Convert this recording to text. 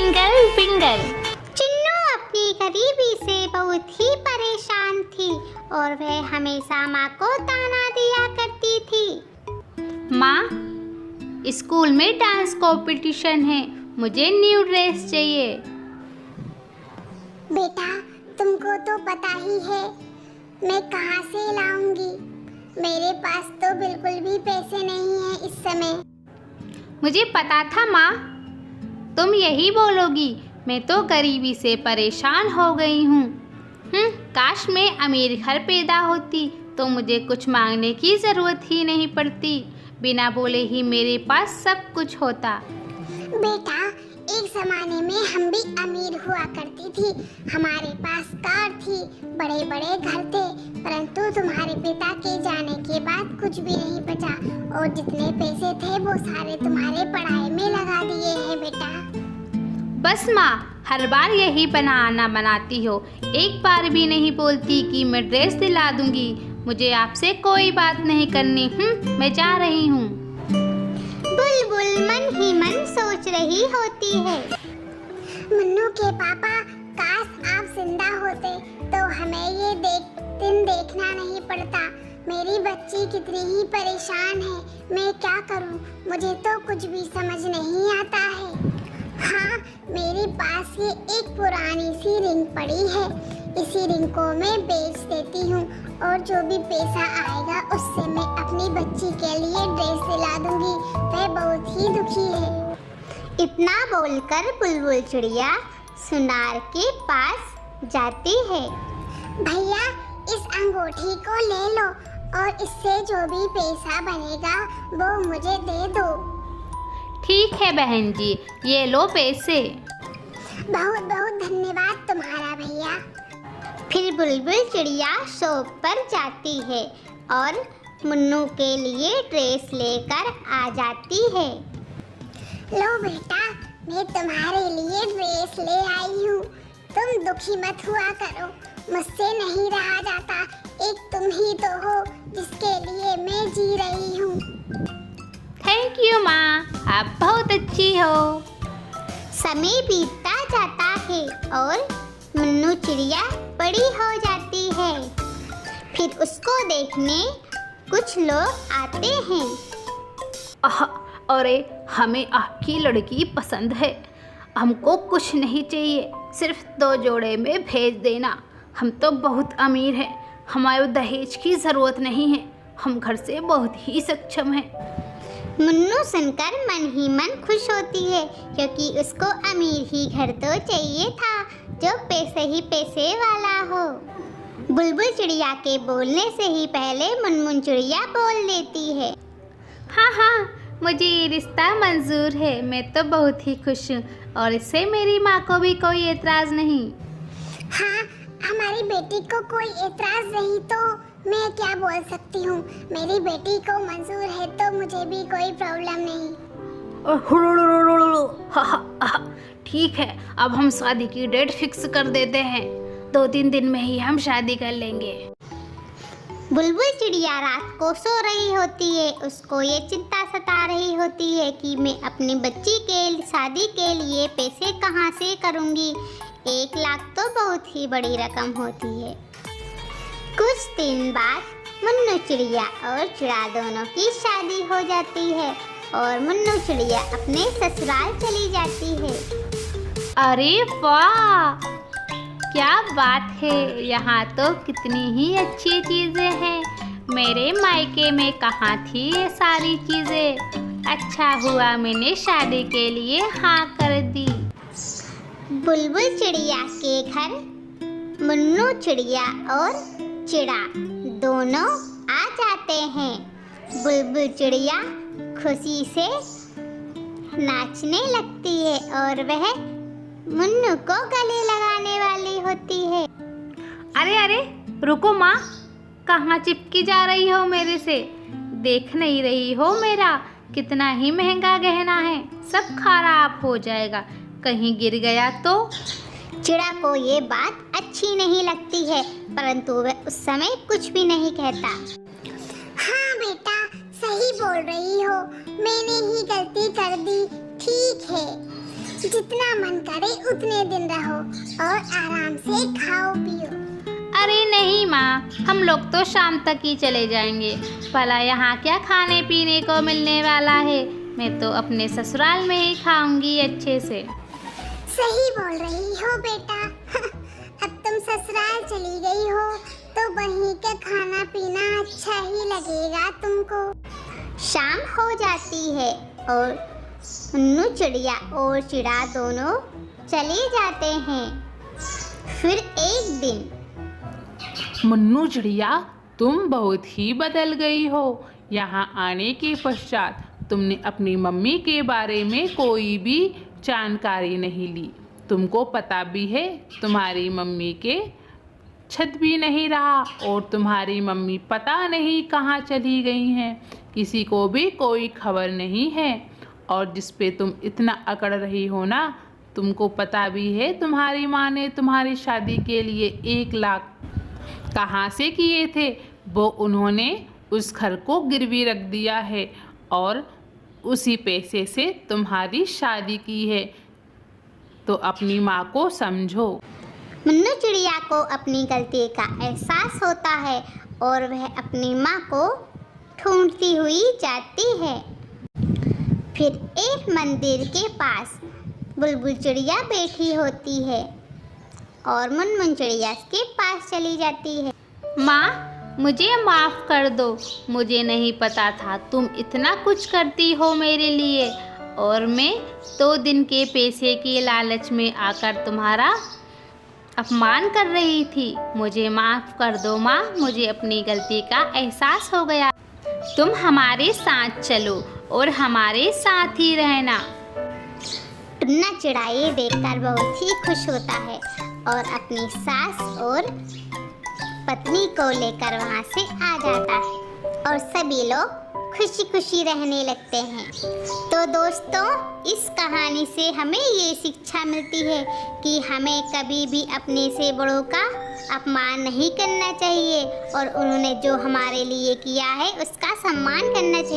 Twinkle twinkle. Chinnu अपनी गरीबी से बहुत ही परेशान थी और वह हमेशा माँ को ताना दिया करती थी। माँ, स्कूल में डांस कंपटीशन है, मुझे न्यू ड्रेस चाहिए। बेटा, तुमको तो पता ही है मैं कहाँ से लाऊंगी। मेरे पास तो बिल्कुल भी पैसे नहीं हैं इस समय। मुझे पता था माँ, तुम यही बोलोगी। मैं तो गरीबी से परेशान हो गई हूँ। काश मैं अमीर घर पैदा होती तो मुझे कुछ मांगने की ज़रूरत ही नहीं पड़ती। बिना बोले ही मेरे पास सब कुछ होता। बेटा, एक ज़माने में हम भी अमीर हुआ करती थी। हमारे पास कार थी, बड़े बड़े घर थे, परंतु तुम्हारे पिता के जाने के बाद कुछ भी नहीं बचा और जितने पैसे थे वो सारे तुम्हारे पढ़ाई में लगा दिए हैं बेटा। बस माँ, हर बार यही बहाना बनाती हो। एक बार भी नहीं बोलती कि मैं ड्रेस दिला दूंगी। मुझे आपसे कोई बात नहीं करनी। मैं जा रही हूँ। बुलबुल मन ही मन सोच रही होती है, मुन्नू के पापा, काश आप जिंदा होते तो हमें ये दिन देखना नहीं पड़ता। मेरी बच्ची कितनी ही परेशान है, मैं क्या करूं? मुझे तो कुछ भी समझ नहीं आता है। हाँ, मेरे पास ये एक पुरानी सी रिंग पड़ी है। इसी रिंग को मैं बेच देती हूँ और जो भी पैसा आएगा उससे मैं अपनी बच्ची के लिए ड्रेस दिला दूंगी। वह बहुत ही दुखी है। इतना बोलकर बुलबुल चिड़िया सुनार के पास जाती है। भैया, इस अंगूठी को ले लो और इससे जो भी पैसा बनेगा वो मुझे दे दो। ठीक है बहन जी, ये लो पैसे। बहुत बहुत धन्यवाद तुम्हारा भैया। फिर बुलबुल चिड़िया शॉप पर जाती है और मुन्नू के लिए ड्रेस लेकर आ जाती है। लो बेटा, मैं तुम्हारे लिए ड्रेस ले आई हूँ। तुम दुखी मत हुआ करो, मुझसे नहीं रहा जाता। एक तुम ही तो हो जिसके लिए मैं जी रही हूँ। थैंक यू माँ, आप बहुत अच्छी हो। समय बीतता जाता है और मुन्नू चिड़िया बड़ी हो जाती है। फिर उसको देखने कुछ लोग आते हैं। अरे, हमें आपकी लड़की पसंद है। हमको कुछ नहीं चाहिए, सिर्फ 2 जोड़े में भेज देना। हम तो बहुत अमीर हैं, हमारे दहेज की ज़रूरत नहीं है। हम घर से बहुत ही सक्षम हैं। मुन्नू सुनकर मन ही मन खुश होती है क्योंकि उसको अमीर ही घर तो चाहिए था जो पैसे ही पैसे वाला हो। बुलबुल चिड़िया के बोलने से ही पहले मुनमुन चिड़िया बोल देती है। हाँ, मुझे ये रिश्ता मंजूर है। मैं तो बहुत ही खुश हूँ और इससे मेरी माँ को भी कोई एतराज़ नहीं। हाँ, हमारी बेटी को कोई एतराज़ नहीं तो मैं क्या बोल सकती हूँ। मेरी बेटी को मंजूर है तो मुझे भी कोई प्रॉब्लम नहीं। ठीक है, अब हम शादी की डेट फिक्स कर देते हैं। 2-3 दिन में ही हम शादी कर लेंगे। बुलबुल चिड़िया रात को सो रही होती है। उसको ये चिंता सता रही होती है कि मैं अपनी बच्ची के शादी के लिए पैसे कहाँ से करूँगी। 1 लाख तो बहुत ही बड़ी रकम होती है। कुछ दिन बाद मुन्नू चिड़िया और चिड़ा दोनों की शादी हो जाती है और मुन्नू चिड़िया अपने ससुराल चली जाती है। अरे वाह, क्या बात है! यहाँ तो कितनी ही अच्छी चीज़ें हैं। मेरे मायके में कहाँ थी ये सारी चीज़ें। अच्छा हुआ मैंने शादी के लिए हाँ कर दी। बुलबुल चिड़िया के घर मुन्नू चिड़िया और चिड़ा दोनों आ जाते हैं। बुलबुल चिड़िया खुशी से नाचने लगती है और वह मुन्नू को गले लगाने वाली होती है। अरे रुको माँ, कहाँ चिपकी जा रही हो मेरे से? देख नहीं रही हो मेरा कितना ही महंगा गहना है? सब खराब हो जाएगा, कहीं गिर गया तो। चिड़ा को ये बात अच्छी नहीं लगती है परंतु वह उस समय कुछ भी नहीं कहता। हाँ बेटा, सही बोल रही हो, मैंने ही गलती कर दी। ठीक है, जितना मन करे उतने दिन रहो और आराम से खाओ पियो। अरे नहीं माँ, हम लोग तो शाम तक ही चले जाएंगे। भला यहाँ क्या खाने पीने को मिलने वाला है। मैं तो अपने ससुराल में ही खाऊंगी अच्छे से। सही बोल रही हो बेटा। अब तुम ससुराल चली गई हो तो वहीं का खाना पीना अच्छा ही लगेगा तुमको। शाम हो जाती है और मुन्नू चिड़िया और चिड़ा दोनों चले जाते हैं। फिर एक दिन, मुन्नू चिड़िया, तुम बहुत ही बदल गई हो। यहाँ आने के पश्चात तुमने अपनी मम्मी के बारे में कोई भी जानकारी नहीं ली। तुमको पता भी है तुम्हारी मम्मी के छत भी नहीं रहा और तुम्हारी मम्मी पता नहीं कहाँ चली गई हैं। किसी को भी कोई खबर नहीं है। और जिस पे तुम इतना अकड़ रही हो ना, तुमको पता भी है तुम्हारी माँ ने तुम्हारी शादी के लिए 1 लाख कहाँ से किए थे। वो उन्होंने उस घर को गिरवी रख दिया है और उसी पैसे से तुम्हारी शादी की है। तो अपनी माँ को समझो। मुन्नू चिड़िया को अपनी गलती का एहसास होता है और वह अपनी माँ को ढूंढती हुई जाती है। फिर एक मंदिर के पास बुलबुल चिड़िया बैठी होती है और मुनमुन चिड़िया के पास चली जाती है। माँ, मुझे माफ़ कर दो। मुझे नहीं पता था तुम इतना कुछ करती हो मेरे लिए, और मैं 2 दिन के पैसे की लालच में आकर तुम्हारा अपमान कर रही थी। मुझे माफ़ कर दो माँ, मुझे अपनी गलती का एहसास हो गया। तुम हमारे साथ चलो और हमारे साथ ही रहना। टुन्ना चिड़ाई देखकर बहुत ही खुश होता है और अपनी सास और पत्नी को लेकर वहाँ से आ जाता है और सभी लोग खुशी खुशी रहने लगते हैं। तो दोस्तों, इस कहानी से हमें ये शिक्षा मिलती है कि हमें कभी भी अपने से बड़ों का अपमान नहीं करना चाहिए और उन्होंने जो हमारे लिए किया है उसका सम्मान करना चाहिए।